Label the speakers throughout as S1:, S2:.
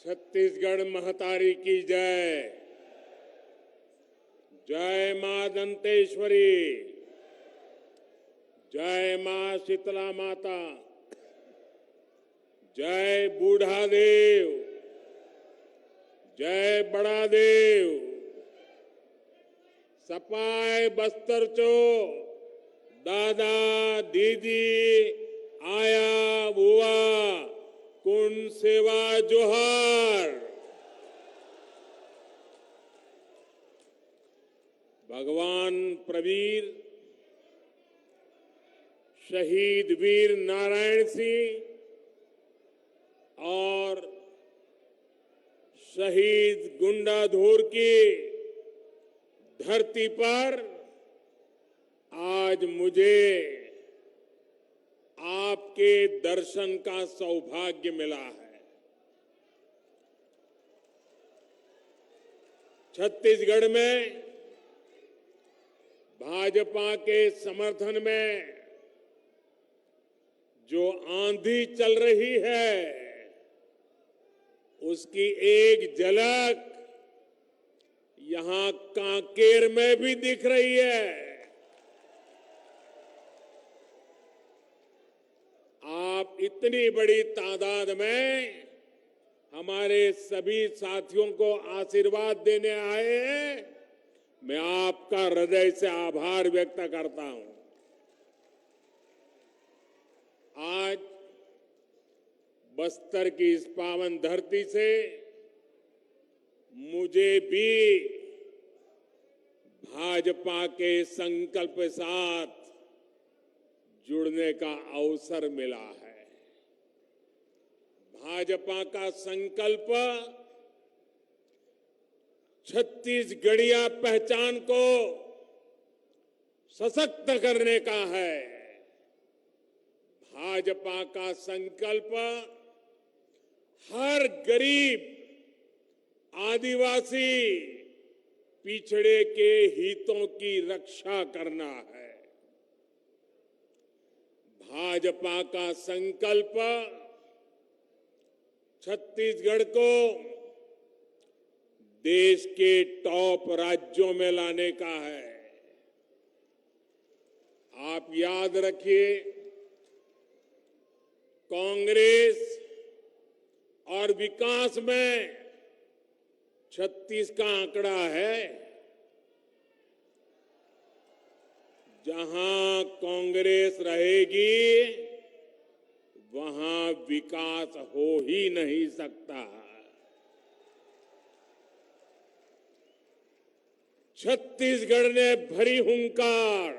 S1: छत्तीसगढ़ महतारी की जय। जय मां दंतेश्वरी, जय मां शीतला माता, जय बूढ़ा देव, जय बड़ा देव। सपाय बस्तर चो दादा दीदी आया बुआ कुंड सेवा जोहार। भगवान प्रवीर शहीद वीर नारायण सिंह और शहीद गुंडाधुर की धरती पर आज मुझे आपके दर्शन का सौभाग्य मिला है। छत्तीसगढ़ में भाजपा के समर्थन में जो आंधी चल रही है, उसकी एक झलक यहां कांकेर में भी दिख रही है। आप इतनी बड़ी तादाद में हमारे सभी साथियों को आशीर्वाद देने आए हैं। मैं आपका हृदय से आभार व्यक्त करता हूं। आज बस्तर की इस पावन धरती से मुझे भी भाजपा के संकल्प के साथ जुड़ने का अवसर मिला है। भाजपा का संकल्प छत्तीसगढ़िया पहचान को सशक्त करने का है। भाजपा का संकल्प हर गरीब, आदिवासी, पिछड़े के हितों की रक्षा करना है। भाजपा का संकल्प छत्तीसगढ़ को देश के टॉप राज्यों में लाने का है। आप याद रखिए, कांग्रेस और विकास में 36 का आंकड़ा है। जहां कांग्रेस रहेगी वहां विकास हो ही नहीं सकता। छत्तीसगढ़ ने भरी हुंकार,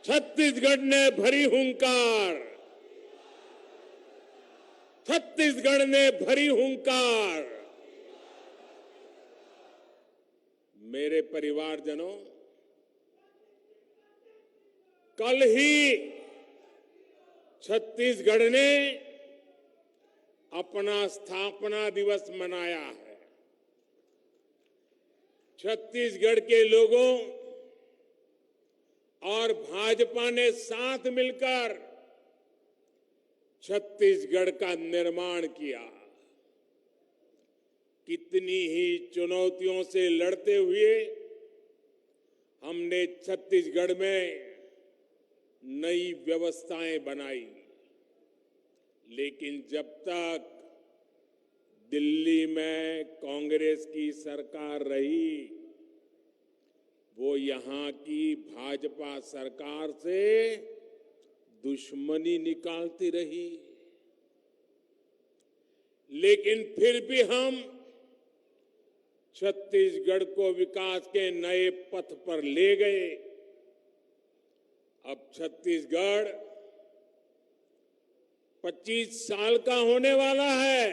S1: छत्तीसगढ़ ने भरी हुंकार, छत्तीसगढ़ ने भरी हुंकार। मेरे परिवारजनों, कल ही छत्तीसगढ़ ने अपना स्थापना दिवस मनाया है। छत्तीसगढ़ के लोगों और भाजपा ने साथ मिलकर छत्तीसगढ़ का निर्माण किया। कितनी ही चुनौतियों से लड़ते हुए हमने छत्तीसगढ़ में नई व्यवस्थाएं बनाई, लेकिन जब तक दिल्ली में कांग्रेस की सरकार रही, वो यहां की भाजपा सरकार से दुश्मनी निकालती रही। लेकिन फिर भी हम छत्तीसगढ़ को विकास के नए पथ पर ले गए। अब छत्तीसगढ़ 25 साल का होने वाला है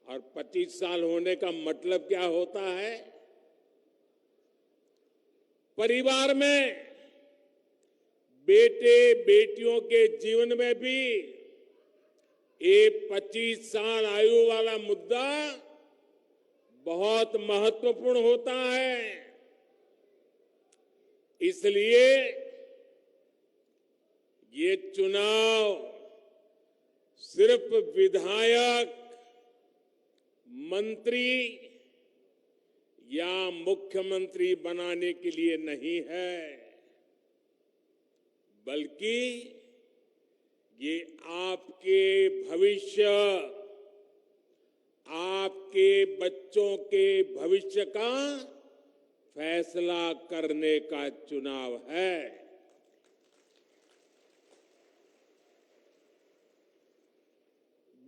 S1: और 25 साल होने का मतलब क्या होता है? परिवार में बेटे बेटियों के जीवन में भी ये 25 साल आयु वाला मुद्दा बहुत महत्वपूर्ण होता है। इसलिए ये चुनाव सिर्फ विधायक, मंत्री या मुख्यमंत्री बनाने के लिए नहीं है, बल्कि ये आपके भविष्य, आपके बच्चों के भविष्य का फैसला करने का चुनाव है।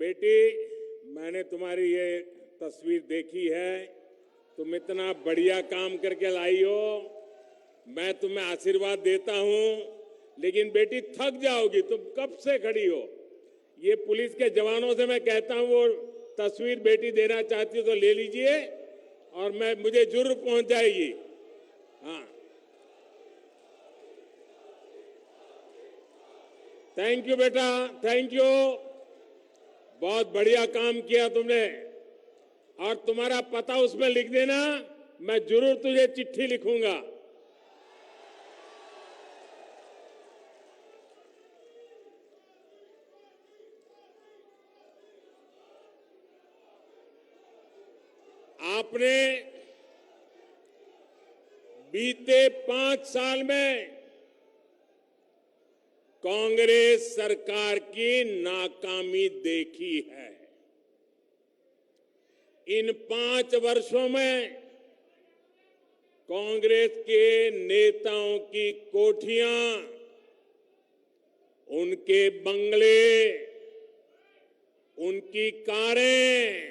S1: बेटी, मैंने तुम्हारी ये तस्वीर देखी है। तुम इतना बढ़िया काम करके लाई हो, मैं तुम्हें आशीर्वाद देता हूं, लेकिन बेटी थक जाओगी। तुम कब से खड़ी हो। ये पुलिस के जवानों से मैं कहता हूं, वो तस्वीर बेटी देना चाहती हो तो ले लीजिए, और मुझे जरूर पहुंच जाएगी। हाँ, थैंक यू बेटा, थैंक यू। बहुत बढ़िया काम किया तुमने, और तुम्हारा पता उसमें लिख देना, मैं जरूर तुझे चिट्ठी लिखूंगा। आपने बीते 5 साल में कांग्रेस सरकार की नाकामी देखी है। इन 5 वर्षों में कांग्रेस के नेताओं की कोठियां, उनके बंगले, उनकी कारें,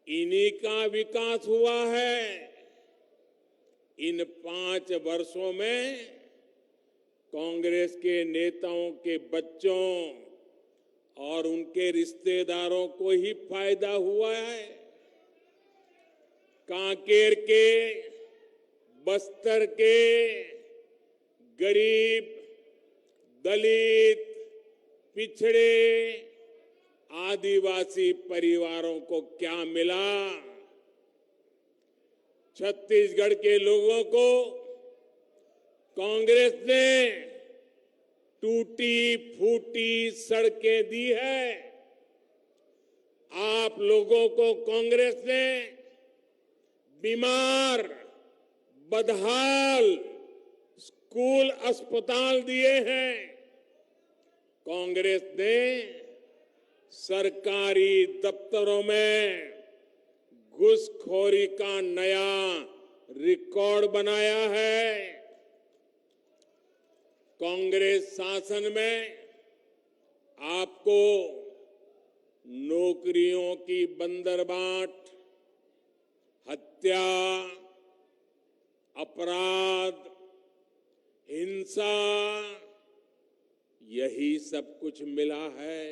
S1: इन्हीं का विकास हुआ है। इन 5 वर्षों में कांग्रेस के नेताओं के बच्चों और उनके रिश्तेदारों को ही फायदा हुआ है। कांकेर के, बस्तर के गरीब, दलित, पिछड़े, आदिवासी परिवारों को क्या मिला। छत्तीसगढ़ के लोगों को कांग्रेस ने टूटी फूटी सड़कें दी है। आप लोगों को कांग्रेस ने बीमार, बदहाल स्कूल, अस्पताल दिए हैं। कांग्रेस ने सरकारी दफ्तरों में घूसखोरी का नया रिकॉर्ड बनाया है। कांग्रेस शासन में आपको नौकरियों की बंदरबाट, हत्या, अपराध, हिंसा, यही सब कुछ मिला है।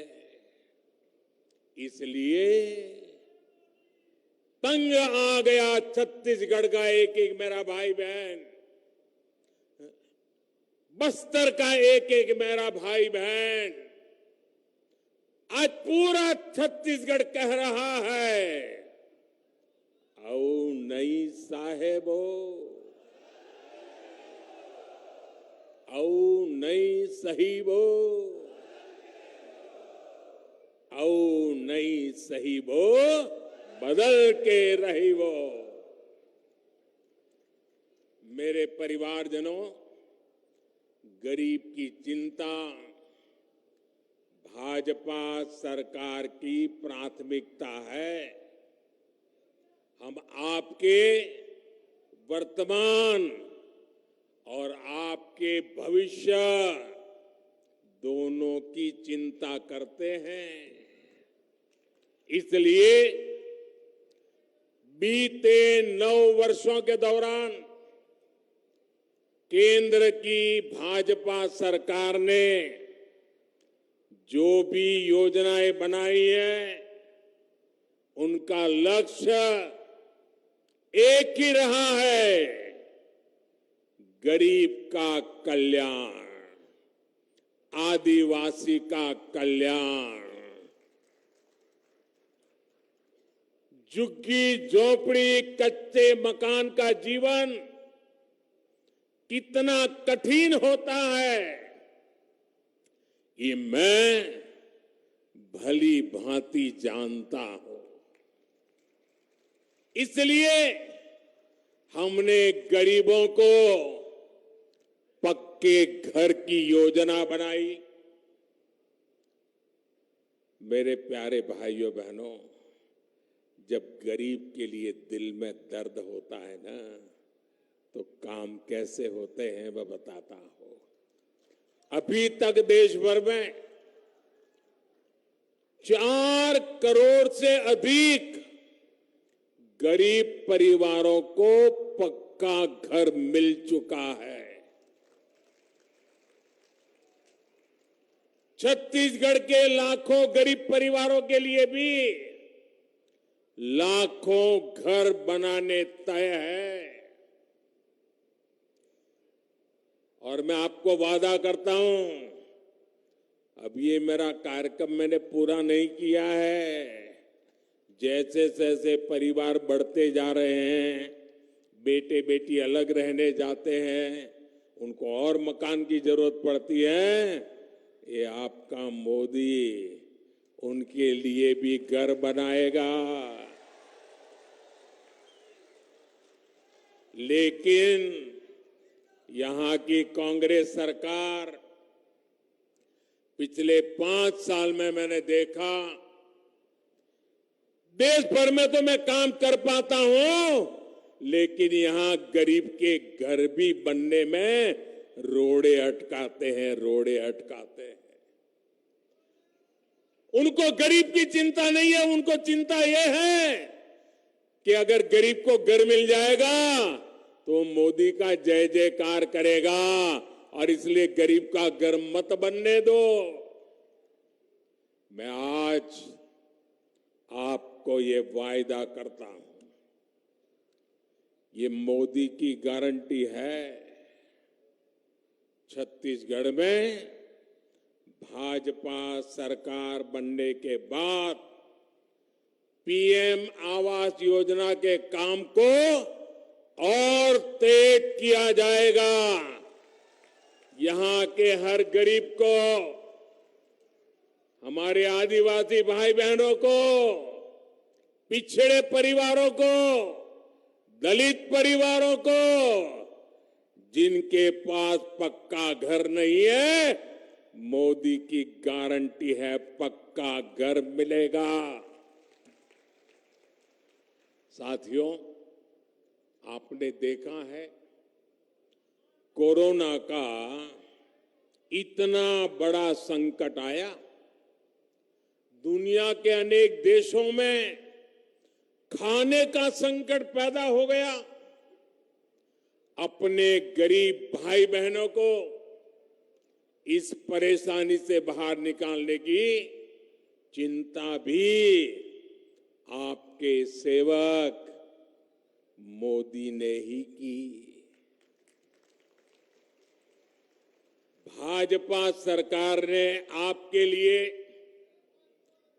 S1: इसलिए तंग आ गया छत्तीसगढ़ का एक एक मेरा भाई बहन, बस्तर का एक एक मेरा भाई बहन। आज पूरा छत्तीसगढ़ कह रहा है, आओ नहीं साहेबो, आओ नहीं सहीबो, आओ नहीं सहीबो, बदल के रही वो। मेरे परिवारजनों, गरीब की चिंता भाजपा सरकार की प्राथमिकता है। हम आपके वर्तमान और आपके भविष्य दोनों की चिंता करते हैं। इसलिए बीते 9 वर्षों के दौरान केंद्र की भाजपा सरकार ने जो भी योजनाएं बनाई हैं, उनका लक्ष्य एक ही रहा है, गरीब का कल्याण, आदिवासी का कल्याण। झुग्गी झोपड़ी, कच्चे मकान का जीवन कितना कठिन होता है, ये मैं भली भांति जानता हूं। इसलिए हमने गरीबों को पक्के घर की योजना बनाई। मेरे प्यारे भाइयों बहनों, जब गरीब के लिए दिल में दर्द होता है ना, तो काम कैसे होते हैं वह बताता हूं। अभी तक देश भर में 4 करोड़ से अधिक गरीब परिवारों को पक्का घर मिल चुका है। छत्तीसगढ़ के लाखों गरीब परिवारों के लिए भी लाखों घर बनाने तय है। और मैं आपको वादा करता हूं, अब ये मेरा कार्यक्रम मैंने पूरा नहीं किया है। जैसे जैसे परिवार बढ़ते जा रहे हैं, बेटे बेटी अलग रहने जाते हैं, उनको और मकान की जरूरत पड़ती है, ये आपका मोदी उनके लिए भी घर बनाएगा। लेकिन यहां की कांग्रेस सरकार पिछले 5 साल में मैंने देखा, देश भर में तो मैं काम कर पाता हूं, लेकिन यहां गरीब के घर भी बनने में रोड़े अटकाते हैं, रोड़े अटकाते हैं। उनको गरीब की चिंता नहीं है, उनको चिंता यह है कि अगर गरीब को घर मिल जाएगा तो मोदी का जय जयकार करेगा, और इसलिए गरीब का घर मत बनने दो। मैं आज आपको ये वायदा करता हूं, ये मोदी की गारंटी है। छत्तीसगढ़ में भाजपा सरकार बनने के बाद पीएम आवास योजना के काम को और तेज किया जाएगा। यहां के हर गरीब को, हमारे आदिवासी भाई बहनों को, पिछड़े परिवारों को, दलित परिवारों को, जिनके पास पक्का घर नहीं है, मोदी की गारंटी है पक्का घर मिलेगा। साथियों, आपने देखा है कोरोना का इतना बड़ा संकट आया, दुनिया के अनेक देशों में खाने का संकट पैदा हो गया। अपने गरीब भाई बहनों को इस परेशानी से बाहर निकालने की चिंता भी आपके सेवक मोदी ने ही की। भाजपा सरकार ने आपके लिए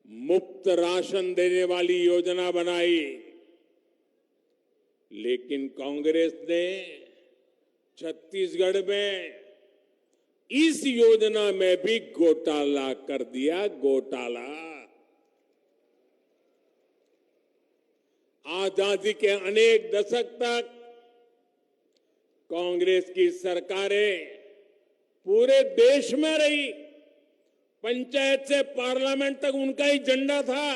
S1: मुफ्त राशन देने वाली योजना बनाई, लेकिन कांग्रेस ने छत्तीसगढ़ में इस योजना में भी घोटाला कर दिया, घोटाला। आजादी के अनेक दशक तक कांग्रेस की सरकारें पूरे देश में रही, पंचायत से पार्लियामेंट तक उनका ही झंडा था,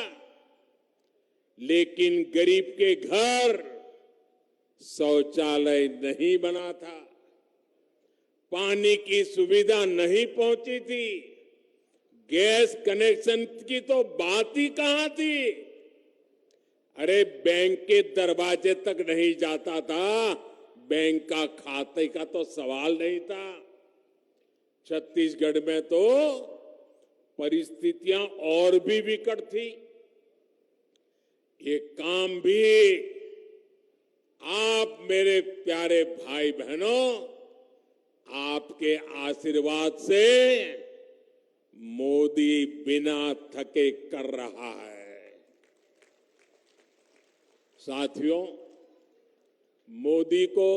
S1: लेकिन गरीब के घर शौचालय नहीं बना था, पानी की सुविधा नहीं पहुंची थी, गैस कनेक्शन की तो बात ही कहां थी। अरे बैंक के दरवाजे तक नहीं जाता था, बैंक का खाते का तो सवाल नहीं था। छत्तीसगढ़ में तो परिस्थितियां और भी विकट थी। ये काम भी आप मेरे प्यारे भाई बहनों, आपके आशीर्वाद से मोदी बिना थके कर रहा है। साथियों, मोदी को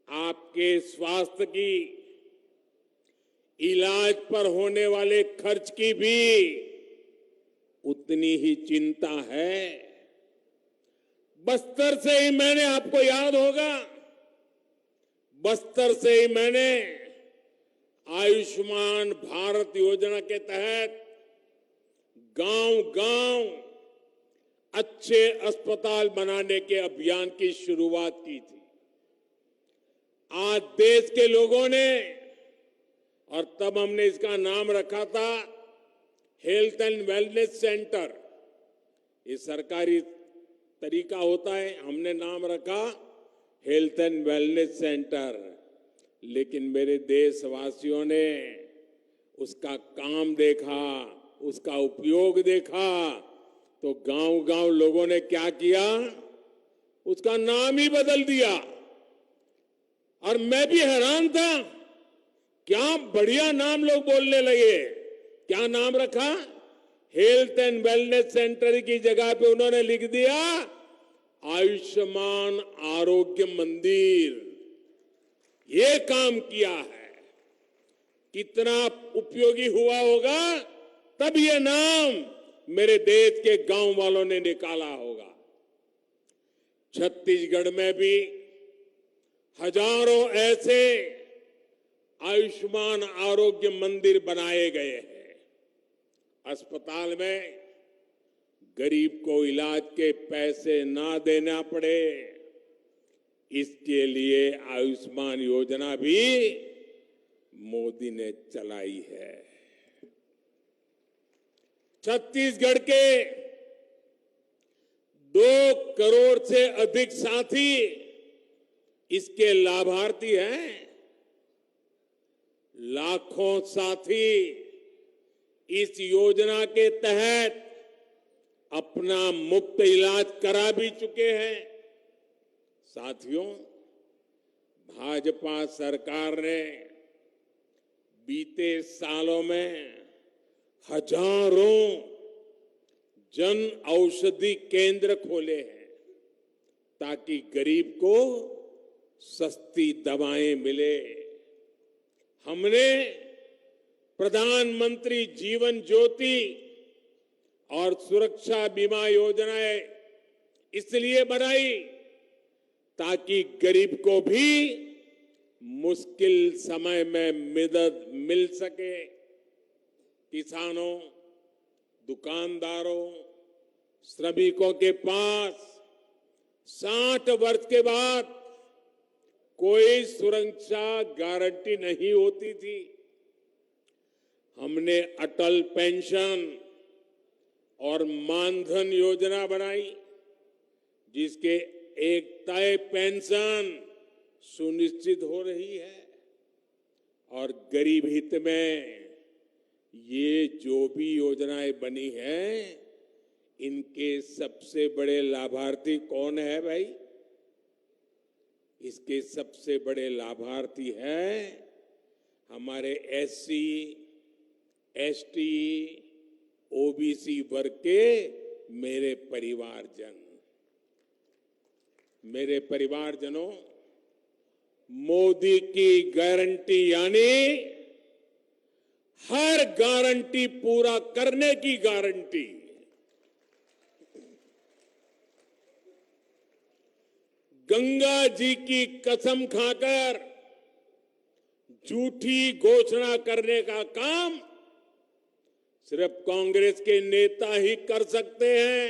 S1: आपके स्वास्थ्य की इलाज पर होने वाले खर्च की भी उतनी ही चिंता है। बस्तर से ही मैंने, आपको याद होगा, बस्तर से ही मैंने आयुष्मान भारत योजना के तहत गांव-गांव अच्छे अस्पताल बनाने के अभियान की शुरुआत की थी। आज देश के लोगों ने, और तब हमने इसका नाम रखा था हेल्थ एंड वेलनेस सेंटर, ये सरकारी तरीका होता है, हमने नाम रखा हेल्थ एंड वेलनेस सेंटर। लेकिन मेरे देशवासियों ने उसका काम देखा, उसका उपयोग देखा, तो गांव-गांव लोगों ने क्या किया, उसका नाम ही बदल दिया। और मैं भी हैरान था, क्या बढ़िया नाम लोग बोलने लगे। क्या नाम रखा? हेल्थ एंड वेलनेस सेंटर की जगह पे उन्होंने लिख दिया आयुष्मान आरोग्य मंदिर। ये काम किया है, कितना उपयोगी हुआ होगा, तब ये नाम मेरे देश के गांव वालों ने निकाला होगा। छत्तीसगढ़ में भी हजारों ऐसे आयुष्मान आरोग्य मंदिर बनाए गए हैं। अस्पताल में गरीब को इलाज के पैसे ना देना पड़े, इसके लिए आयुष्मान योजना भी मोदी ने चलाई है। छत्तीसगढ़ के 2 करोड़ से अधिक साथी इसके लाभार्थी हैं। लाखों साथी इस योजना के तहत अपना मुफ्त इलाज करा भी चुके हैं। साथियों, भाजपा सरकार ने बीते सालों में हजारों जन औषधि केंद्र खोले हैं ताकि गरीब को सस्ती दवाएं मिले। हमने प्रधानमंत्री जीवन ज्योति और सुरक्षा बीमा योजनाएं इसलिए बनाई ताकि गरीब को भी मुश्किल समय में मदद मिल सके। किसानों, दुकानदारों, श्रमिकों के पास 60 वर्ष के बाद कोई सुरक्षा गारंटी नहीं होती थी। हमने अटल पेंशन और मानधन योजना बनाई, जिसके एक तय पेंशन सुनिश्चित हो रही है। और गरीब हित में ये जो भी योजनाएं बनी हैं, इनके सबसे बड़े लाभार्थी कौन है भाई? इसके सबसे बड़े लाभार्थी हैं हमारे एससी, एसटी, ओबीसी वर्ग के मेरे परिवारजन। मेरे परिवारजनों, मोदी की गारंटी यानी हर गारंटी पूरा करने की गारंटी। गंगा जी की कसम खाकर झूठी घोषणा करने का काम सिर्फ कांग्रेस के नेता ही कर सकते हैं।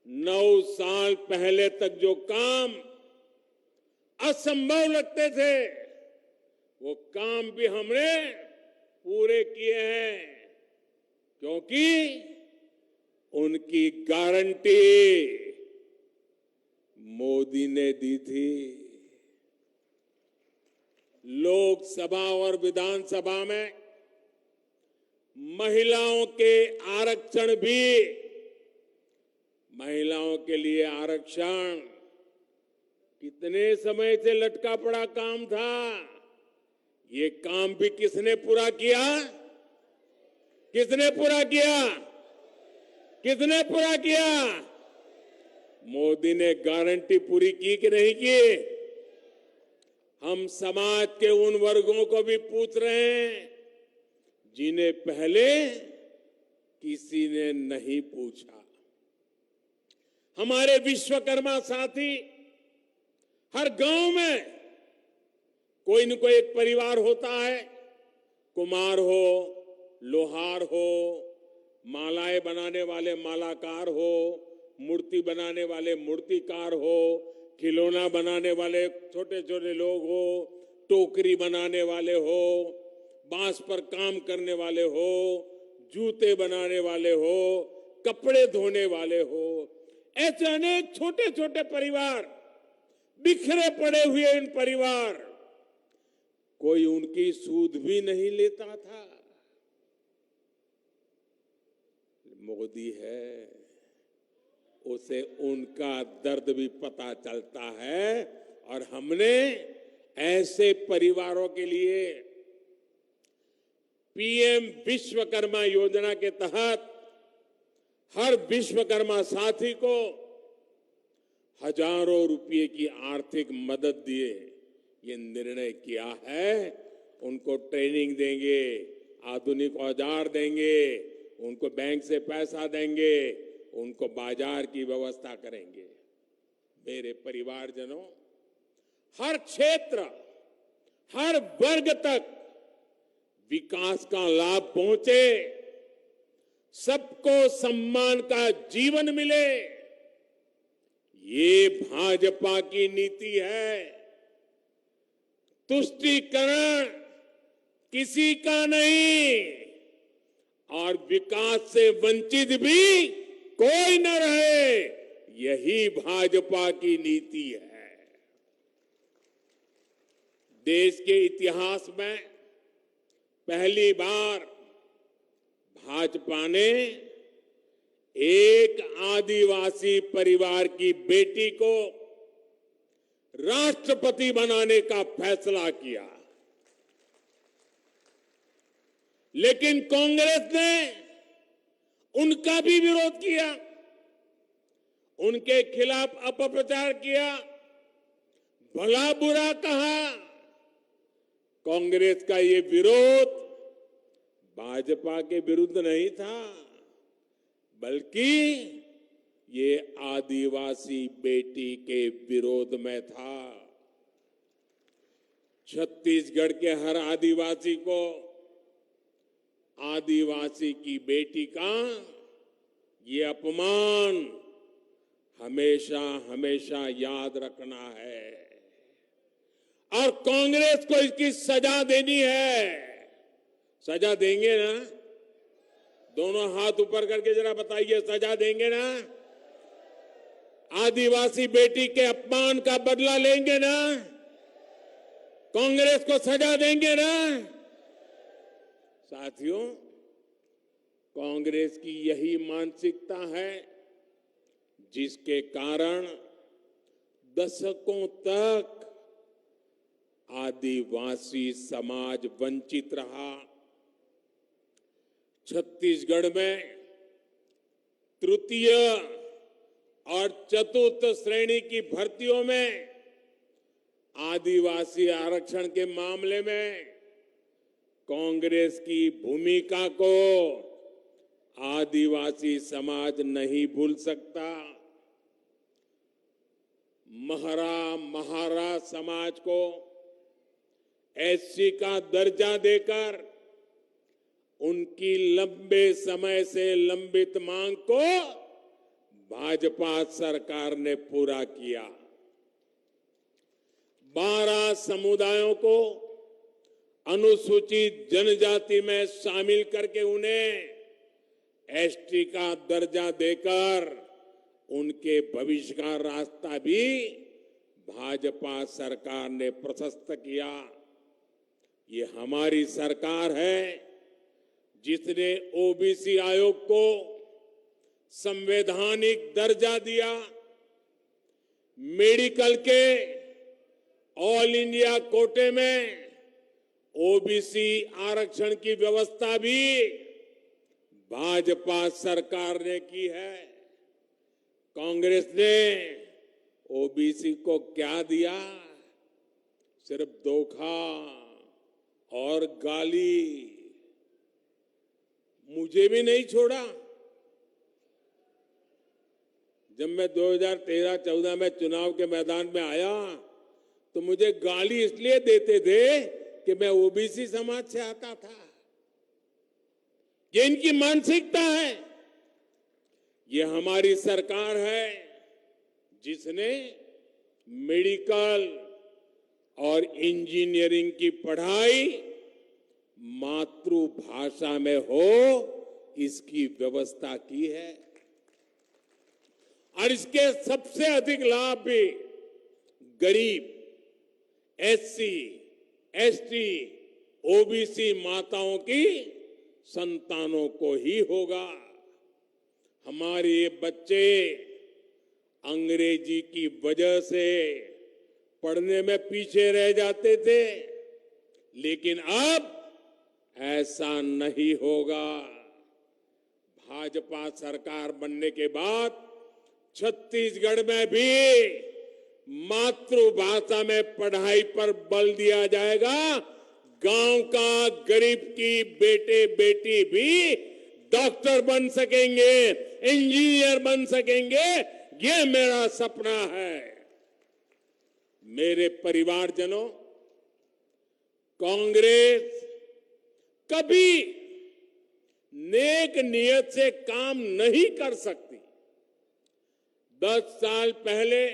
S1: 9 साल पहले तक जो काम असंभव लगते थे, वो काम भी हमने पूरे किए हैं, क्योंकि उनकी गारंटी मोदी ने दी थी। लोकसभा और विधानसभा में महिलाओं के आरक्षण भी, महिलाओं के लिए आरक्षण कितने समय से लटका पड़ा काम था। ये काम भी किसने पूरा किया? किसने पूरा किया? किसने पूरा किया? मोदी ने गारंटी पूरी की कि नहीं की? हम समाज के उन वर्गों को भी पूछ रहे हैं जिन्हें पहले किसी ने नहीं पूछा। हमारे विश्वकर्मा साथी, हर गांव में कोई न कोई एक परिवार होता है, कुम्हार हो, लोहार हो, मालाएं बनाने वाले मालाकार हो, मूर्ति बनाने वाले मूर्तिकार हो, खिलौना बनाने वाले छोटे छोटे लोग हो, टोकरी बनाने वाले हो, बांस पर काम करने वाले हो, जूते बनाने वाले हो, कपड़े धोने वाले हो, ऐसे अनेक छोटे छोटे परिवार, बिखरे पड़े हुए इन परिवार, कोई उनकी सूद भी नहीं लेता था। मोदी है, उसे उनका दर्द भी पता चलता है और हमने ऐसे परिवारों के लिए पीएम विश्वकर्मा योजना के तहत हर विश्वकर्मा साथी को हजारों रुपए की आर्थिक मदद दिए ये निर्णय किया है। उनको ट्रेनिंग देंगे, आधुनिक औजार देंगे, उनको बैंक से पैसा देंगे, उनको बाजार की व्यवस्था करेंगे। मेरे परिवारजनों, हर क्षेत्र, हर वर्ग तक विकास का लाभ पहुंचे, सबको सम्मान का जीवन मिले, ये भाजपा की नीति है। तुष्टीकरण किसी का नहीं और विकास से वंचित भी कोई न रहे, यही भाजपा की नीति है। देश के इतिहास में पहली बार भाजपा ने एक आदिवासी परिवार की बेटी को राष्ट्रपति बनाने का फैसला किया, लेकिन कांग्रेस ने उनका भी विरोध किया, उनके खिलाफ अपप्रचार किया, भला बुरा कहा। कांग्रेस का ये विरोध भाजपा के विरुद्ध नहीं था, बल्कि ये आदिवासी बेटी के विरोध में था। छत्तीसगढ़ के हर आदिवासी को आदिवासी की बेटी का ये अपमान हमेशा हमेशा याद रखना है और कांग्रेस को इसकी सजा देनी है। सजा देंगे ना? दोनों हाथ ऊपर करके जरा बताइए, सजा देंगे ना? आदिवासी बेटी के अपमान का बदला लेंगे ना? कांग्रेस को सजा देंगे ना? साथियों, कांग्रेस की यही मानसिकता है जिसके कारण दशकों तक आदिवासी समाज वंचित रहा। छत्तीसगढ़ में तृतीय और चतुर्थ श्रेणी की भर्तियों में आदिवासी आरक्षण के मामले में कांग्रेस की भूमिका को आदिवासी समाज नहीं भूल सकता। महरा महारा समाज को एससी का दर्जा देकर उनकी लंबे समय से लंबित मांग को भाजपा सरकार ने पूरा किया। 12 समुदायों को अनुसूचित जनजाति में शामिल करके उन्हें एसटी का दर्जा देकर उनके भविष्य का रास्ता भी भाजपा सरकार ने प्रशस्त किया। ये हमारी सरकार है जिसने ओबीसी आयोग को संवैधानिक दर्जा दिया, मेडिकल के ऑल इंडिया कोटे में ओबीसी आरक्षण की व्यवस्था भी भाजपा सरकार ने की है। कांग्रेस ने ओबीसी को क्या दिया? सिर्फ धोखा और गाली, मुझे भी नहीं छोड़ा। जब मैं 2013-14 में चुनाव के मैदान में आया तो मुझे गाली इसलिए देते थे कि मैं ओबीसी समाज से आता था। ये इनकी मानसिकता है। ये हमारी सरकार है जिसने मेडिकल और इंजीनियरिंग की पढ़ाई मातृभाषा में हो, इसकी व्यवस्था की है। और इसके सबसे अधिक लाभ भी गरीब, एससी, एसटी, ओबीसी माताओं की संतानों को ही होगा। हमारे बच्चे अंग्रेजी की वजह से पढ़ने में पीछे रह जाते थे, लेकिन अब ऐसा नहीं होगा। भाजपा सरकार बनने के बाद छत्तीसगढ़ में भी मातृभाषा में पढ़ाई पर बल दिया जाएगा। गांव का गरीब की बेटे बेटी भी डॉक्टर बन सकेंगे, इंजीनियर बन सकेंगे। ये मेरा सपना है। मेरे परिवारजनों, कांग्रेस कभी नेक नियत से काम नहीं कर सकती। 10 साल पहले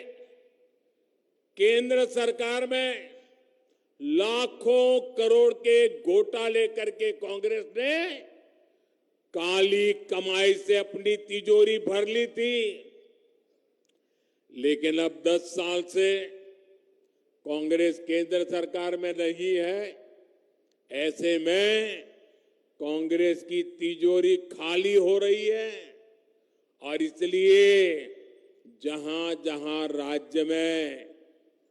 S1: केंद्र सरकार में लाखों करोड़ के घोटाले करके कांग्रेस ने काली कमाई से अपनी तिजोरी भर ली थी। लेकिन अब 10 साल से कांग्रेस केंद्र सरकार में नहीं है। ऐसे में कांग्रेस की तिजोरी खाली हो रही है और इसलिए जहां जहां राज्य में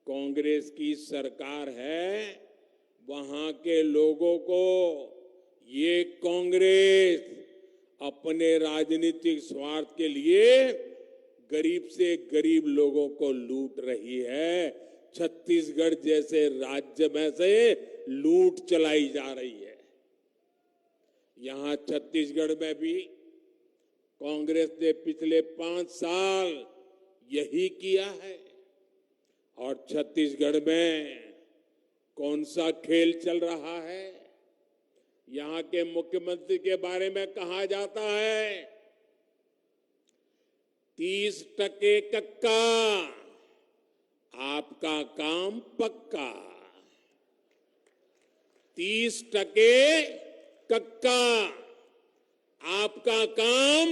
S1: कांग्रेस की सरकार है, वहां के लोगों को ये कांग्रेस अपने राजनीतिक स्वार्थ के लिए गरीब से गरीब लोगों को लूट रही है। छत्तीसगढ़ जैसे राज्य में से लूट चलाई जा रही है। यहां छत्तीसगढ़ में भी कांग्रेस ने पिछले 5 साल यही किया है। और छत्तीसगढ़ में कौन सा खेल चल रहा है? यहां के मुख्यमंत्री के बारे में कहा जाता है 30% कक्का, आपका काम पक्का। 30% कक्का, आपका काम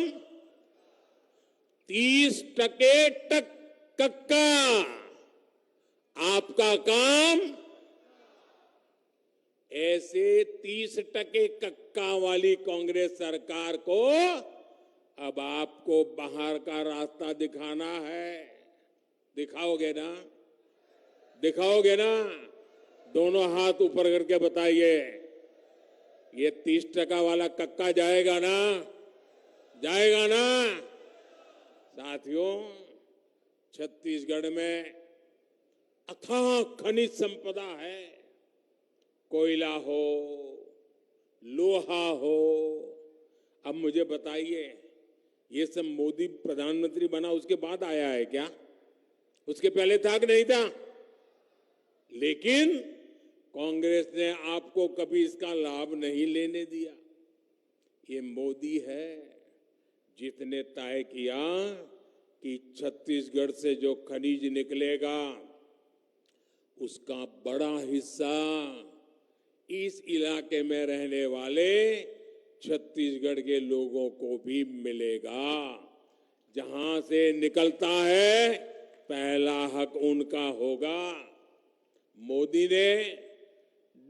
S1: 30% कक्का, आपका काम। ऐसे 30% कक्का वाली कांग्रेस सरकार को अब आपको बाहर का रास्ता दिखाना है। दिखाओगे ना? दिखाओगे ना? दोनों हाथ ऊपर करके बताइए, ये 30% वाला कक्का जाएगा ना? जाएगा ना? साथियों, छत्तीसगढ़ में अथाह खनिज संपदा है। कोयला हो, लोहा हो। अब मुझे बताइए, ये सब मोदी प्रधानमंत्री बना उसके बाद आया है क्या? उसके पहले था कि नहीं था? लेकिन कांग्रेस ने आपको कभी इसका लाभ नहीं लेने दिया। ये मोदी है जिसने तय किया कि छत्तीसगढ़ से जो खनिज निकलेगा उसका बड़ा हिस्सा इस इलाके में रहने वाले छत्तीसगढ़ के लोगों को भी मिलेगा। जहां से निकलता है पहला हक उनका होगा। मोदी ने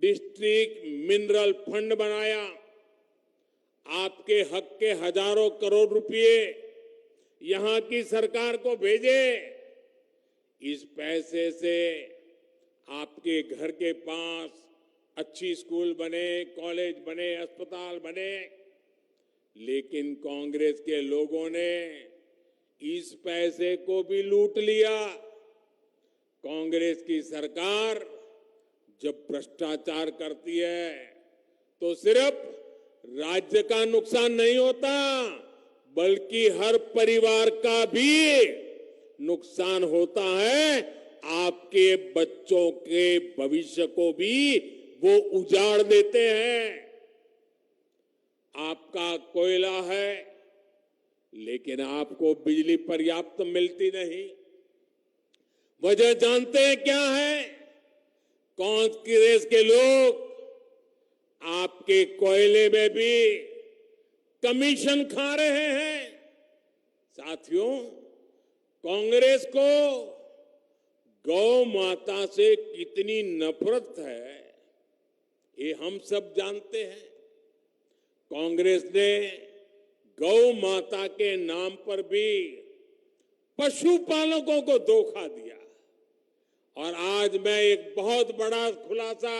S1: डिस्ट्रिक्ट मिनरल फंड बनाया। आपके हक के हजारों करोड़ रुपए यहां की सरकार को भेजे। इस पैसे से आपके घर के पास अच्छी स्कूल बने, कॉलेज बने, अस्पताल बने। लेकिन कांग्रेस के लोगों ने इस पैसे को भी लूट लिया। कांग्रेस की सरकार जब भ्रष्टाचार करती है तो सिर्फ राज्य का नुकसान नहीं होता, बल्कि हर परिवार का भी नुकसान होता है। आपके बच्चों के भविष्य को भी वो उजाड़ देते हैं। आपका कोयला है, लेकिन आपको बिजली पर्याप्त मिलती नहीं। वजह जानते हैं क्या है? कांग्रेस के लोग आपके कोयले में भी कमीशन खा रहे हैं। साथियों, कांग्रेस को गौ माता से कितनी नफरत है, ये हम सब जानते हैं। कांग्रेस ने गौ माता के नाम पर भी पशुपालकों को धोखा दिया। और आज मैं एक बहुत बड़ा खुलासा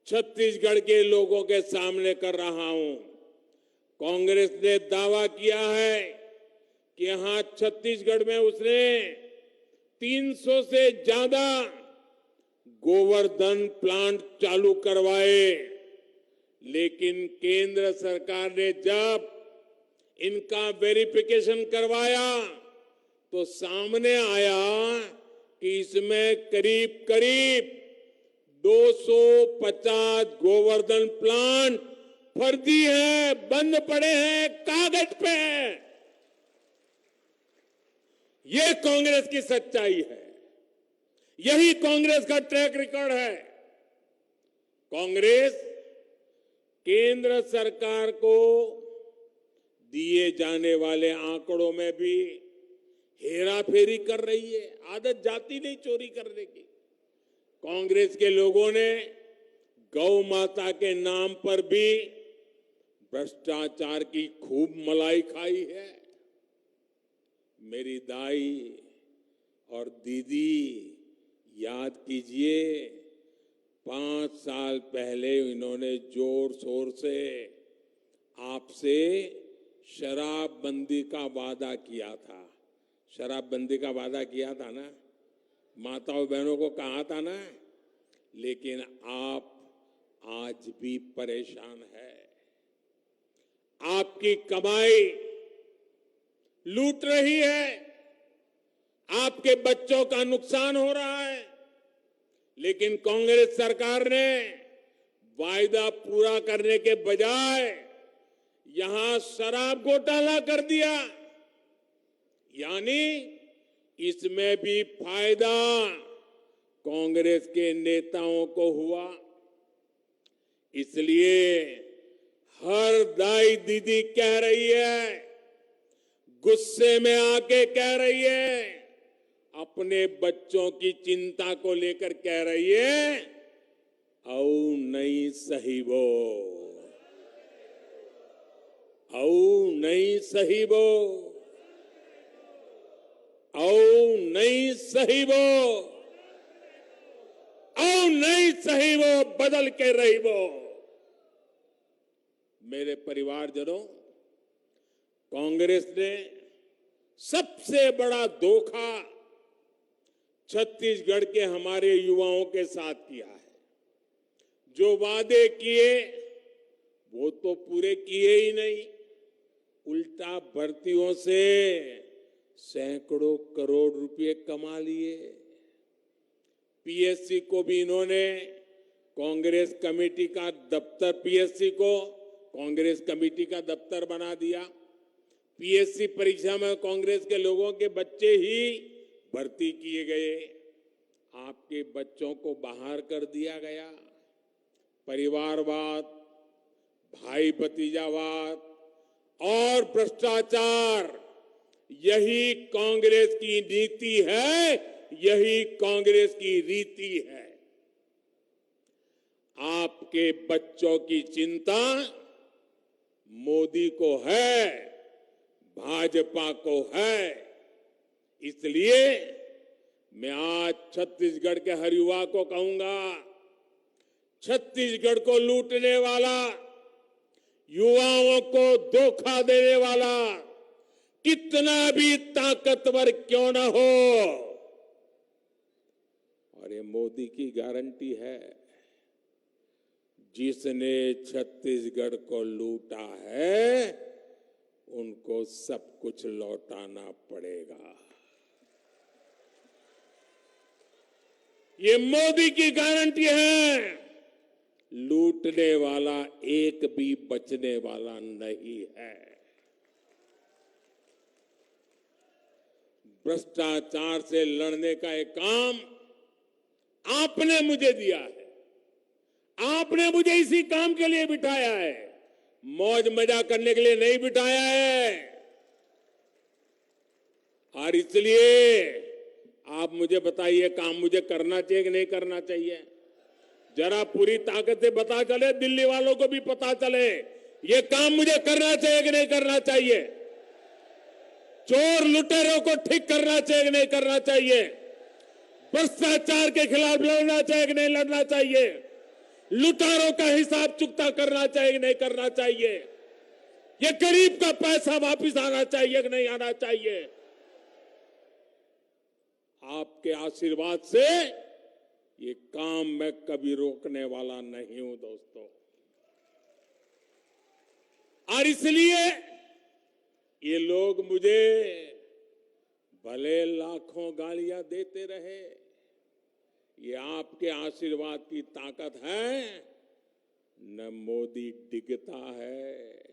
S1: छत्तीसगढ़ के लोगों के सामने कर रहा हूं। कांग्रेस ने दावा किया है कि यहां छत्तीसगढ़ में उसने 300 से ज्यादा गोवर्धन प्लांट चालू करवाए, लेकिन केंद्र सरकार ने जब इनका वेरिफिकेशन करवाया तो सामने आया कि इसमें करीब करीब 250 गोवर्धन प्लांट फर्जी है, बंद पड़े हैं, कागज पे है। ये कांग्रेस की सच्चाई है, यही कांग्रेस का ट्रैक रिकॉर्ड है। कांग्रेस केंद्र सरकार को दिए जाने वाले आंकड़ों में भी हेराफेरी कर रही है। आदत जाती नहीं चोरी करने की। कांग्रेस के लोगों ने गौ माता के नाम पर भी भ्रष्टाचार की खूब मलाई खाई है। मेरी दाई और दीदी याद कीजिए, 5 साल पहले इन्होंने जोर शोर से आपसे शराबबंदी का वादा किया था। शराबबंदी का वादा किया था ना, माताओं बहनों को कहा था ना, लेकिन आप आज भी परेशान है। आपकी कमाई लूट रही है, आपके बच्चों का नुकसान हो रहा है, लेकिन कांग्रेस सरकार ने वायदा पूरा करने के बजाय यहां शराब घोटाला कर दिया। यानी इसमें भी फायदा कांग्रेस के नेताओं को हुआ। इसलिए हर दाई दीदी कह रही है, गुस्से में आके कह रही है, अपने बच्चों की चिंता को लेकर कह रही है, औ नहीं सही वो, औ नहीं सही वो, औ नहीं सही वो, औ नहीं सही वो, बदल के रही वो। मेरे परिवारजनों, कांग्रेस ने सबसे बड़ा धोखा छत्तीसगढ़ के हमारे युवाओं के साथ किया है। जो वादे किए वो तो पूरे किए ही नहीं, उल्टा भर्तियों से सैकड़ों करोड़ रुपए कमा लिए। पीएससी को भी इन्होंने कांग्रेस कमेटी का दफ्तर, पीएससी को कांग्रेस कमेटी का दफ्तर बना दिया। पीएससी परीक्षा में कांग्रेस के लोगों के बच्चे ही भर्ती किए गए। आपके बच्चों को बाहर कर दिया गया। परिवारवाद, भाई भतीजावाद और भ्रष्टाचार, यही कांग्रेस की नीति है, यही कांग्रेस की रीति है। आपके बच्चों की चिंता मोदी को है, भाजपा को है। इसलिए मैं आज छत्तीसगढ़ के हर युवा को कहूंगा, छत्तीसगढ़ को लूटने वाला, युवाओं को धोखा देने वाला कितना भी ताकतवर क्यों न हो, और ये मोदी की गारंटी है, जिसने छत्तीसगढ़ को लूटा है उनको सब कुछ लौटाना पड़ेगा। ये मोदी की गारंटी है। लूटने वाला एक भी बचने वाला नहीं है। भ्रष्टाचार से लड़ने का एक काम आपने मुझे दिया है। आपने मुझे इसी काम के लिए बिठाया है, मौज मजा करने के लिए नहीं बिठाया है। और इसलिए आप मुझे बताइए, काम मुझे करना चाहिए कि नहीं करना चाहिए? जरा पूरी ताकत से बता चले, दिल्ली वालों को भी पता चले, ये काम मुझे करना चाहिए कि नहीं करना चाहिए? चोर लुटेरों को ठीक करना चाहिए कि नहीं करना चाहिए? भ्रष्टाचार के खिलाफ लड़ना चाहिए कि नहीं लड़ना चाहिए? लुटेरों का हिसाब चुकता करना चाहिए कि नहीं करना चाहिए? ये गरीब का पैसा वापस आना चाहिए कि नहीं आना चाहिए? आपके आशीर्वाद से ये काम मैं कभी रोकने वाला नहीं हूं दोस्तों। और इसलिए ये लोग मुझे भले लाखों गालियां देते रहे, ये आपके आशीर्वाद की ताकत है। न मोदी डिगता है,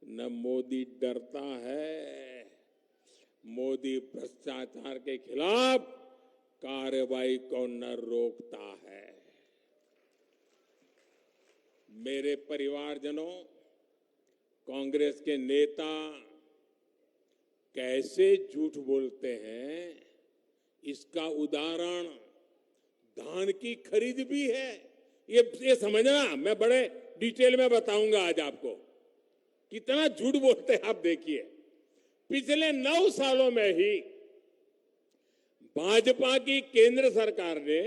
S1: न मोदी डरता है। मोदी भ्रष्टाचार के खिलाफ कार्रवाई को न रोकता है। मेरे परिवारजनों, कांग्रेस के नेता कैसे झूठ बोलते हैं, इसका उदाहरण धान की खरीद भी है। ये समझना, मैं बड़े डिटेल में बताऊंगा आज आपको कितना झूठ बोलते हैं। आप देखिए, पिछले 9 सालों में ही भाजपा की केंद्र सरकार ने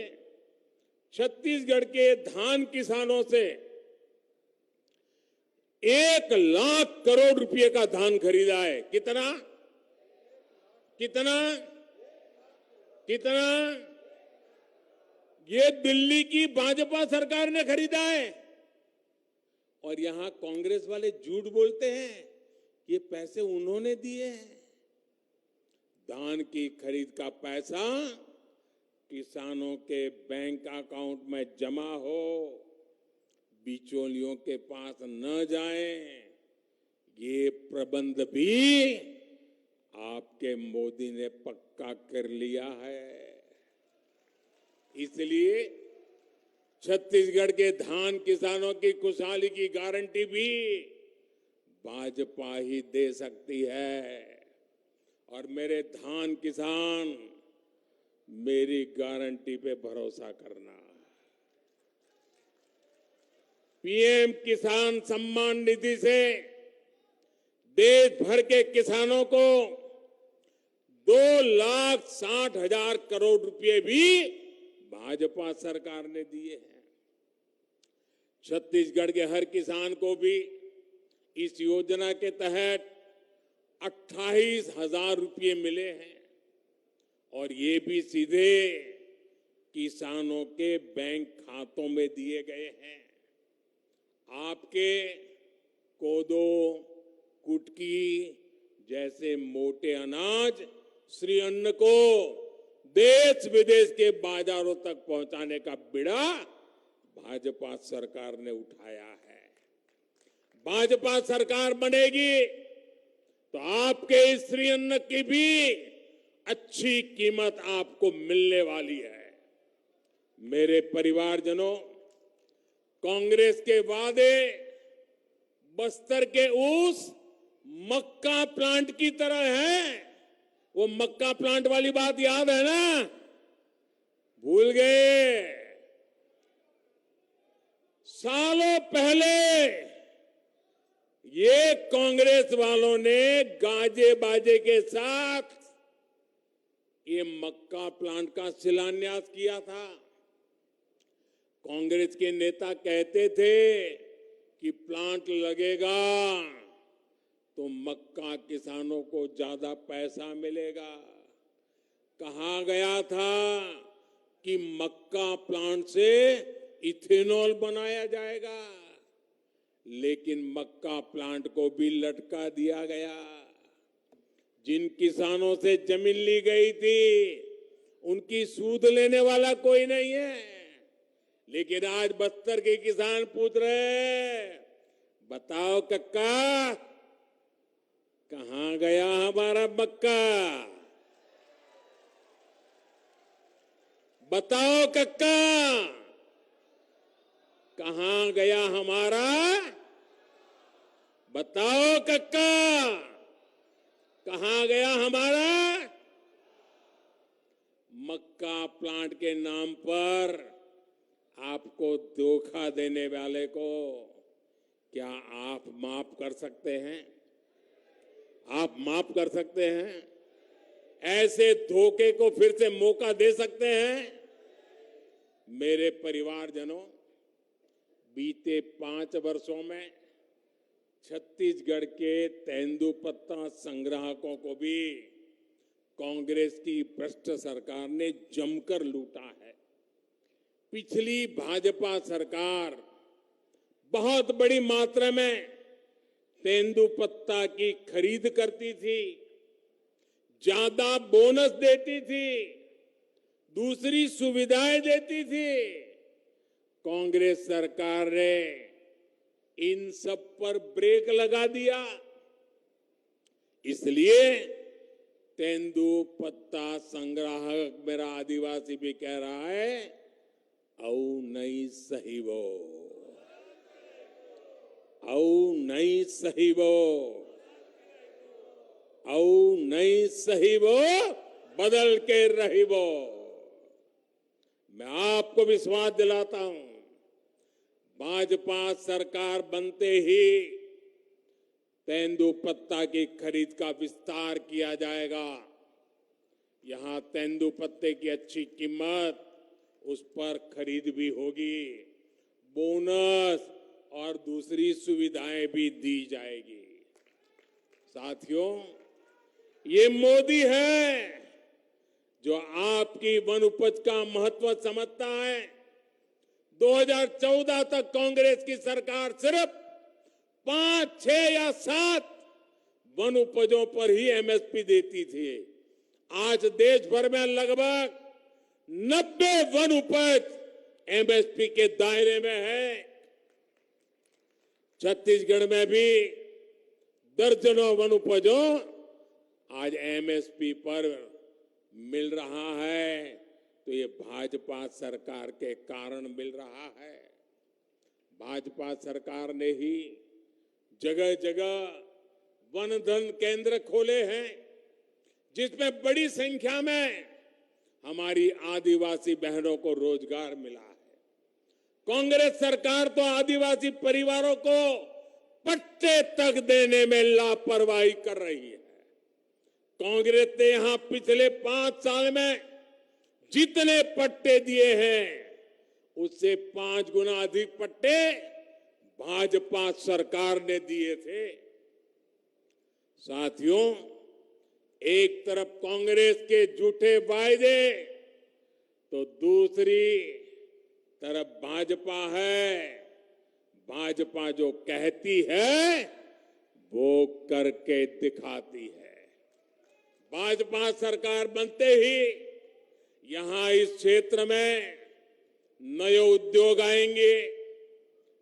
S1: छत्तीसगढ़ के धान किसानों से 1 लाख करोड़ रुपए का धान खरीदा है। कितना कितना कितना? ये दिल्ली की भाजपा सरकार ने खरीदा है। और यहां कांग्रेस वाले झूठ बोलते हैं, ये पैसे उन्होंने दिए हैं। धान की खरीद का पैसा किसानों के बैंक अकाउंट में जमा हो, बिचौलियों के पास न जाए, ये प्रबंध भी आपके मोदी ने पक्का कर लिया है। इसलिए छत्तीसगढ़ के धान किसानों की खुशहाली की गारंटी भी भाजपा ही दे सकती है। और मेरे धान किसान, मेरी गारंटी पे भरोसा करना। पीएम किसान सम्मान निधि से देश भर के किसानों को 2,60,000 करोड़ रुपए भी भाजपा सरकार ने दिए हैं। छत्तीसगढ़ के हर किसान को भी इस योजना के तहत 28,000 रुपये मिले हैं और ये भी सीधे किसानों के बैंक खातों में दिए गए हैं। आपके कोदो, कुटकी जैसे मोटे अनाज, श्री अन्न को देश विदेश के बाजारों तक पहुंचाने का बीड़ा भाजपा सरकार ने उठाया है। भाजपा सरकार बनेगी तो आपके इस श्री अन्न की भी अच्छी कीमत आपको मिलने वाली है। मेरे परिवारजनों, कांग्रेस के वादे बस्तर के उस मक्का प्लांट की तरह है। वो मक्का प्लांट वाली बात याद है ना? भूल गए? सालों पहले ये कांग्रेस वालों ने गाजे बाजे के साथ ये मक्का प्लांट का शिलान्यास किया था। कांग्रेस के नेता कहते थे कि प्लांट लगेगा तो मक्का किसानों को ज्यादा पैसा मिलेगा। कहा गया था कि मक्का प्लांट से इथेनॉल बनाया जाएगा, लेकिन मक्का प्लांट को भी लटका दिया गया। जिन किसानों से जमीन ली गई थी उनकी सूद लेने वाला कोई नहीं है, लेकिन आज बस्तर के किसान पूछ रहे हैं, बताओ कक्का कहां गया हमारा मक्का? बताओ कक्का कहां गया हमारा? बताओ कक्का कहां गया हमारा? मक्का प्लांट के नाम पर आपको धोखा देने वाले को क्या आप माफ कर सकते हैं? आप माफ कर सकते हैं? ऐसे धोखे को फिर से मौका दे सकते हैं? मेरे परिवारजनों, बीते 5 वर्षों में छत्तीसगढ़ के तेंदुपत्ता संग्राहकों को भी कांग्रेस की भ्रष्ट सरकार ने जमकर लूटा है। पिछली भाजपा सरकार बहुत बड़ी मात्रा में तेंदुपत्ता की खरीद करती थी, ज्यादा बोनस देती थी, दूसरी सुविधाएं देती थी। कांग्रेस सरकार ने इन सब पर ब्रेक लगा दिया। इसलिए तेंदुपत्ता संग्राहक मेरा आदिवासी भी कह रहा है, औ नहीं सही वो, औ नहीं सही वो, औ नहीं सही वो, बदल के रही वो। मैं आपको विश्वास दिलाता हूं, भाजपा सरकार बनते ही तेंदुपत्ता की खरीद का विस्तार किया जाएगा। यहां तेंदुपत्ते की अच्छी कीमत, उस पर खरीद भी होगी, बोनस और दूसरी सुविधाएं भी दी जाएगी। साथियों, ये मोदी है जो आपकी वन उपज का महत्व समझता है। 2014 तक कांग्रेस की सरकार सिर्फ 5, 6 या 7 वन उपजों पर ही एमएसपी देती थी। आज देश भर में लगभग 90 वन उपज एमएसपी के दायरे में है। छत्तीसगढ़ में भी दर्जनों वन उपजों आज एमएसपी पर मिल रहा है, तो ये भाजपा सरकार के कारण मिल रहा है। भाजपा सरकार ने ही जगह जगह वन धन केंद्र खोले हैं, जिसमें बड़ी संख्या में हमारी आदिवासी बहनों को रोजगार मिला है। कांग्रेस सरकार तो आदिवासी परिवारों को पट्टे तक देने में लापरवाही कर रही है। कांग्रेस ने यहां पिछले 5 साल में जितने पट्टे दिए हैं, उससे 5 गुना अधिक पट्टे भाजपा सरकार ने दिए थे। साथियों, एक तरफ कांग्रेस के झूठे वायदे, तो दूसरी तरफ भाजपा है। भाजपा जो कहती है वो करके दिखाती है। भाजपा सरकार बनते ही यहां इस क्षेत्र में नए उद्योग आएंगे,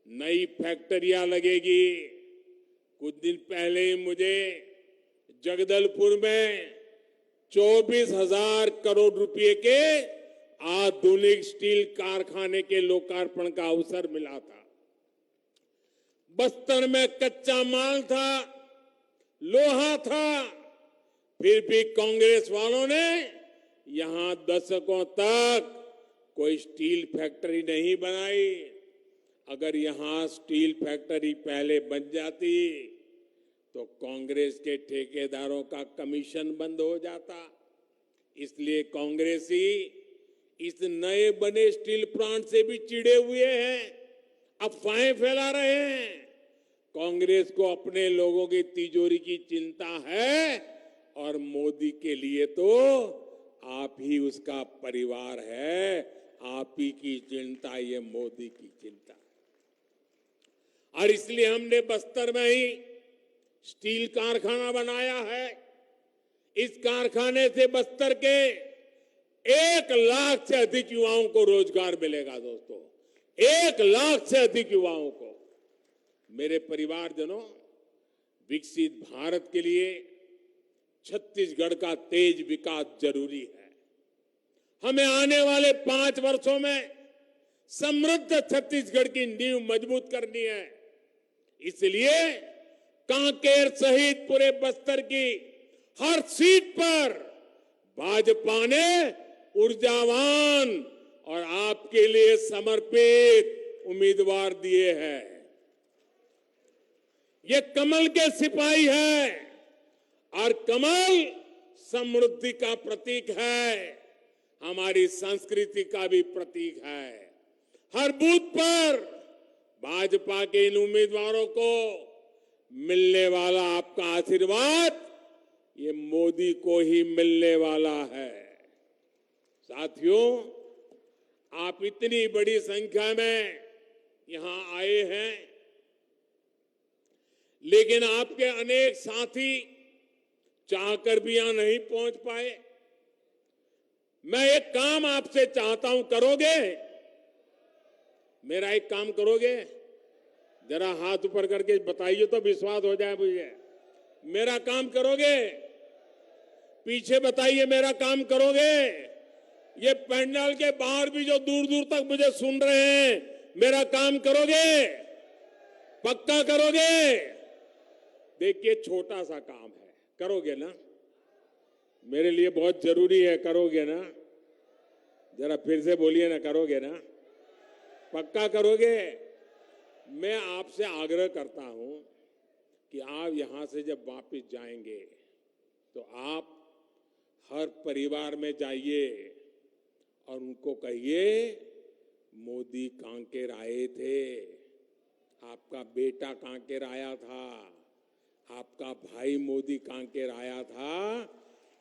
S1: नई फैक्ट्रियां लगेगी। कुछ दिन पहले ही मुझे जगदलपुर में 24,000 करोड़ रुपए के आधुनिक स्टील कारखाने के लोकार्पण का अवसर मिला था। बस्तर में कच्चा माल था, लोहा था, फिर भी कांग्रेस वालों ने यहां दशकों तक कोई स्टील फैक्ट्री नहीं बनाई। अगर यहां स्टील फैक्ट्री पहले बन जाती तो कांग्रेस के ठेकेदारों का कमीशन बंद हो जाता। इसलिए कांग्रेसी इस नए बने स्टील प्लांट से भी चिढ़े हुए हैं, अफवाहें फैला रहे हैं। कांग्रेस को अपने लोगों की तिजोरी की चिंता है और मोदी के लिए तो आप ही उसका परिवार है, आप ही की चिंता, ये मोदी की चिंता। और इसलिए हमने बस्तर में ही स्टील कारखाना बनाया है। इस कारखाने से बस्तर के 1 लाख से अधिक युवाओं को रोजगार मिलेगा दोस्तों, 1 लाख से अधिक युवाओं को। मेरे परिवारजनों, विकसित भारत के लिए छत्तीसगढ़ का तेज विकास जरूरी है। हमें आने वाले 5 वर्षों में समृद्ध छत्तीसगढ़ की नींव मजबूत करनी है। इसलिए कांकेर सहित पूरे बस्तर की हर सीट पर भाजपा ने ऊर्जावान और आपके लिए समर्पित उम्मीदवार दिए हैं। ये कमल के सिपाही है और कमल समृद्धि का प्रतीक है, हमारी संस्कृति का भी प्रतीक है। हर बूथ पर भाजपा के इन उम्मीदवारों को मिलने वाला आपका आशीर्वाद, ये मोदी को ही मिलने वाला है। साथियों, आप इतनी बड़ी संख्या में यहां आए हैं, लेकिन आपके अनेक साथी चाहकर भी यहां नहीं पहुंच पाए। मैं एक काम आपसे चाहता हूं, करोगे? मेरा एक काम करोगे? जरा हाथ ऊपर करके बताइए तो विश्वास हो जाए मुझे। मेरा काम करोगे? पीछे बताइए, मेरा काम करोगे? ये पंडाल के बाहर भी जो दूर दूर तक मुझे सुन रहे हैं, मेरा काम करोगे? पक्का करोगे? देखिए, छोटा सा काम है, करोगे ना? मेरे लिए बहुत जरूरी है, करोगे ना? जरा फिर से बोलिए ना, करोगे ना? पक्का करोगे? मैं आपसे आग्रह करता हूं कि आप यहां से जब वापस जाएंगे तो आप हर परिवार में जाइए और उनको कहिए, मोदी कांकेर आए थे, आपका बेटा कांकेर आया था, आपका भाई मोदी कांकेर आया था।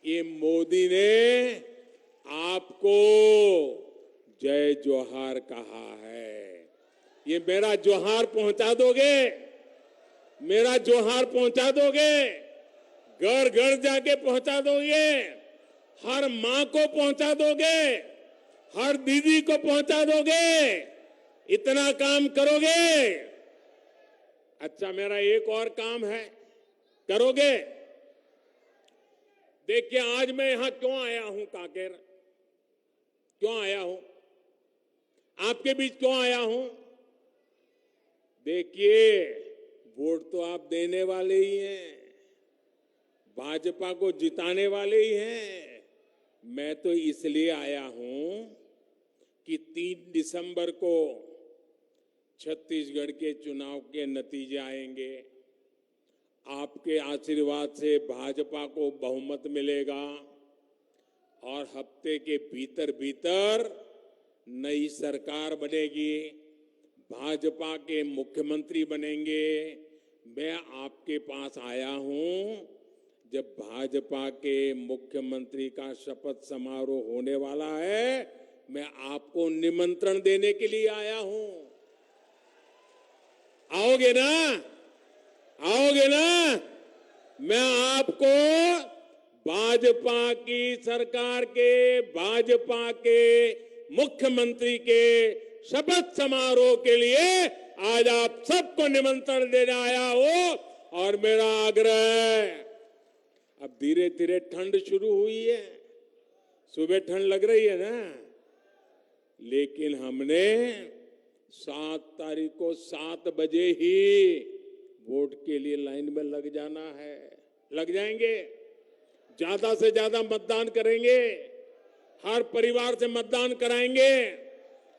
S1: ये मोदी ने आपको जय जोहार कहा है। ये मेरा जोहार पहुंचा दोगे? मेरा जोहार पहुंचा दोगे? घर घर जाके पहुंचा दोगे? हर मां को पहुंचा दोगे? हर दीदी को पहुंचा दोगे? इतना काम करोगे? अच्छा, मेरा एक और काम है, करोगे? देखिए, आज मैं यहां क्यों आया हूं कांकेर? क्यों आया हूं? आपके बीच क्यों आया हूं? देखिए, वोट तो आप देने वाले ही हैं, भाजपा को जिताने वाले ही हैं। मैं तो इसलिए आया हूं कि 3 दिसंबर को छत्तीसगढ़ के चुनाव के नतीजे आएंगे। आपके आशीर्वाद से भाजपा को बहुमत मिलेगा और हफ्ते के भीतर भीतर नई सरकार बनेगी, भाजपा के मुख्यमंत्री बनेंगे। मैं आपके पास आया हूं, जब भाजपा के मुख्यमंत्री का शपथ समारोह होने वाला है, मैं आपको निमंत्रण देने के लिए आया हूं। आओगे ना? आओगे ना? मैं आपको भाजपा की सरकार के, भाजपा के मुख्यमंत्री के शपथ समारोह के लिए आज आप सबको निमंत्रण देने आया हूं। और मेरा आग्रह है, अब धीरे धीरे ठंड शुरू हुई है, सुबह ठंड लग रही है ना, लेकिन हमने 7 तारीख को 7 बजे ही वोट के लिए लाइन में लग जाना है। लग जाएंगे, ज्यादा से ज्यादा मतदान करेंगे, हर परिवार से मतदान कराएंगे,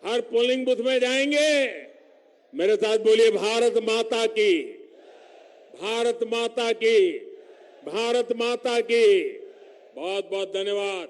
S1: हर पोलिंग बूथ में जाएंगे। मेरे साथ बोलिए, भारत माता की, भारत माता की, भारत माता की। बहुत बहुत धन्यवाद।